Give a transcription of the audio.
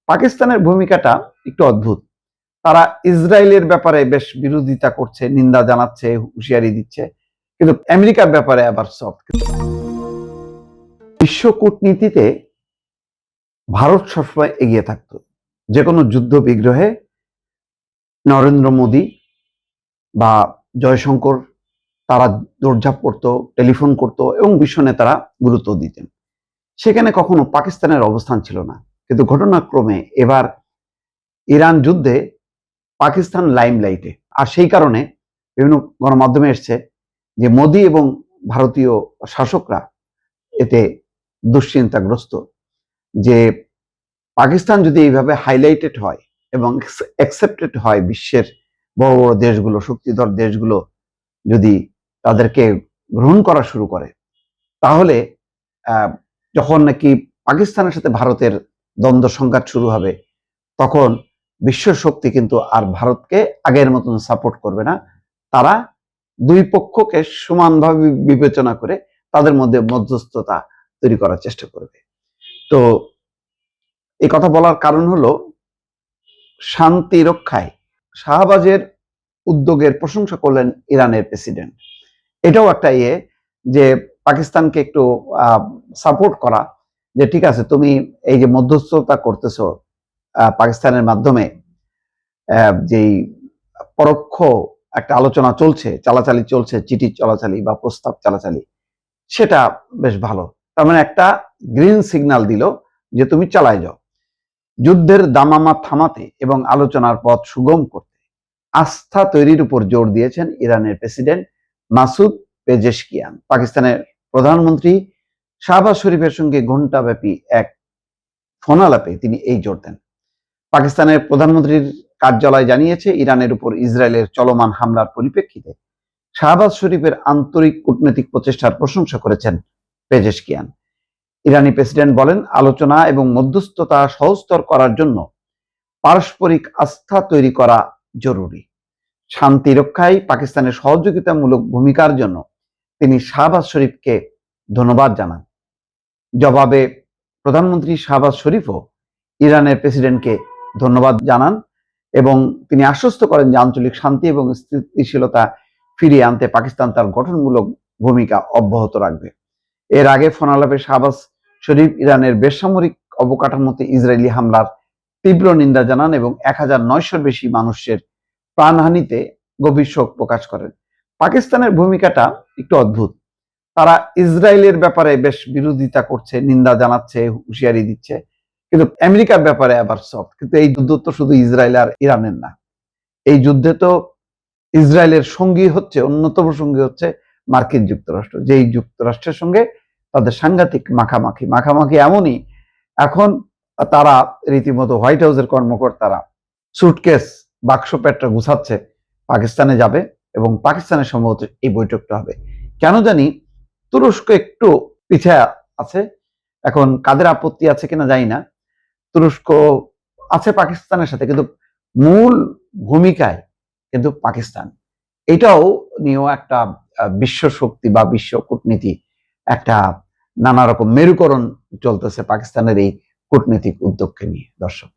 পাকিস্তানের ভূমিকাটা একটু অদ্ভুত। তারা ইসরায়েলের ব্যাপারে বেশ বিরোধিতা করছে, নিন্দা জানাচ্ছে, হুঁশিয়ারি দিচ্ছে, কিন্তু আমেরিকার ব্যাপারে আবার সফট। বিশ্ব কূটনীতিতে ভারত সবসময় এগিয়ে থাকতো। যে কোনো যুদ্ধ বিগ্রহে নরেন্দ্র মোদী বা জয়শঙ্কর তারা দৌড়ঝাঁপ করতো, টেলিফোন করতো এবং বিশ্ব নেতারা গুরুত্ব দিতেন। সেখানে কখনো পাকিস্তানের অবস্থান ছিল না, কিন্তু ঘটনাক্রমে এবার ইরান যুদ্ধে পাকিস্তান লাইমলাইটে। আর সেই কারণে বিভিন্ন গণমাধ্যমে এসছে যে মোদী এবং ভারতীয় শাসকরা এতে দুশ্চিন্তাগ্রস্ত যে পাকিস্তান যদি এইভাবে হাইলাইটেড হয় এবং অ্যাকসেপ্টেড হয় বিশ্বের বড় বড় দেশগুলো, শক্তিধর দেশগুলো যদি তাদেরকে গ্রহণ করা শুরু করে, তাহলে যখন নাকি পাকিস্তানের সাথে ভারতের দ্বন্দ্ব সংঘাত শুরু হবে, তখন বিশ্ব শক্তি কিন্তু আর ভারতকে আগের মতন সাপোর্ট করবে না। তারা দুই পক্ষকে সমানভাবে বিবেচনা করে তাদের মধ্যে মধ্যস্থতা তৈরি করার চেষ্টা করবে। তো এই কথা বলার কারণ হলো, শান্তি রক্ষায় শাহবাজের উদ্যোগের প্রশংসা করলেন ইরানের প্রেসিডেন্ট। এটাও একটা যে পাকিস্তানকে একটু সাপোর্ট করা, যে ঠিক আছে তুমি এই যে মধ্যস্থতা করতেছো পাকিস্তানের মাধ্যমে, যেই পরোক্ষ একটা আলোচনা চলছে, চালাচালি চলছে, চিঠি চলাচালি বা প্রস্তাব চালাচালি, সেটা বেশ ভালো। তার মানে একটা গ্রিন সিগন্যাল দিল যে তুমি চালায় যাও। যুদ্ধের দামামা থামাতে এবং আলোচনার পথ সুগম করতে আস্থা তৈরির উপর জোর দিয়েছেন ইরানের প্রেসিডেন্ট মাসুদ পেজেশকিয়ান। পাকিস্তানের প্রধানমন্ত্রী শাহবাজ শরীফের সঙ্গে ঘণ্টাব্যাপী এক ফোনালাপে তিনি এই জোর দেন। পাকিস্তানের প্রধানমন্ত্রীর কার্যালয় জানিয়েছে, ইরানের উপর ইসরায়েলের চলমান হামলার পরিপ্রেক্ষিতে শাহবাজ শরীফের আন্তরিক কূটনৈতিক প্রচেষ্টার প্রশংসা করেছেন পেজেশকিয়ান। ইরানি প্রেসিডেন্ট বলেন, আলোচনা এবং মধ্যস্থতা সহজতর করার জন্য পারস্পরিক আস্থা তৈরি করা জরুরি। শান্তি রক্ষায় পাকিস্তানের সহযোগিতামূলক ভূমিকার জন্য তিনি শাহবাজ শরীফকে ধন্যবাদ জানান। জবাবে প্রধানমন্ত্রী শাহবাজ শরীফও ইরানের প্রেসিডেন্টকে ধন্যবাদ জানান এবং তিনি আশ্বস্ত করেন যে আঞ্চলিক শান্তি এবং স্থিতিশীলতা ফিরিয়ে আনতে পাকিস্তান তার গঠনমূলক ভূমিকা অব্যাহত রাখবে। এর আগে ফোনালাপে শাহবাজ শরীফ ইরানের বেসামরিক অবকাঠামোতে ইসরায়েলি হামলার তীব্র নিন্দা জানান এবং 1900-র বেশি মানুষের প্রাণহানিতে গভীর শোক প্রকাশ করেন। পাকিস্তানের ভূমিকাটা একটু অদ্ভুত। তারা ইসরায়েলের ব্যাপারে বেশ বিরোধিতা করছে, নিন্দা জানাচ্ছে, হুঁশিয়ারি দিচ্ছে, কিন্তু আমেরিকার ব্যাপারে আবার সফট। কিন্তু এই যুদ্ধ তো শুধু ইসরায়েল আর ইরানের না, এই যুদ্ধে তো ইসরায়েলের সঙ্গী হচ্ছে, অন্যতম সঙ্গী হচ্ছে মার্কিন যুক্তরাষ্ট্র, যেই যুক্তরাষ্ট্রের সঙ্গে তাদের সাংঘাতিক মাখামাখি এমনই, এখন তারা রীতিমতো হোয়াইট হাউসের কর্মকর্তারা সুটকেস বাক্স প্যাটরা গুছাচ্ছে, পাকিস্তানে যাবে এবং পাকিস্তানের সম্ভবত এই বৈঠকটা হবে। কেন জানি তুরস্ক একটু পিছিয়ে আছে, এখন কাদের আপত্তি আছে কিনা জানি না। তুরস্ক আছে পাকিস্তানের সাথে, কিন্তু মূল ভূমিকায় কিন্তু পাকিস্তান। এটাও নিয়েও একটা বিশ্ব শক্তি বা বিশ্ব কূটনীতি একটা নানা রকম মেরুকরণ চলতেছে পাকিস্তানের এই কূটনৈতিক উদ্যোগকে নিয়ে। দর্শক।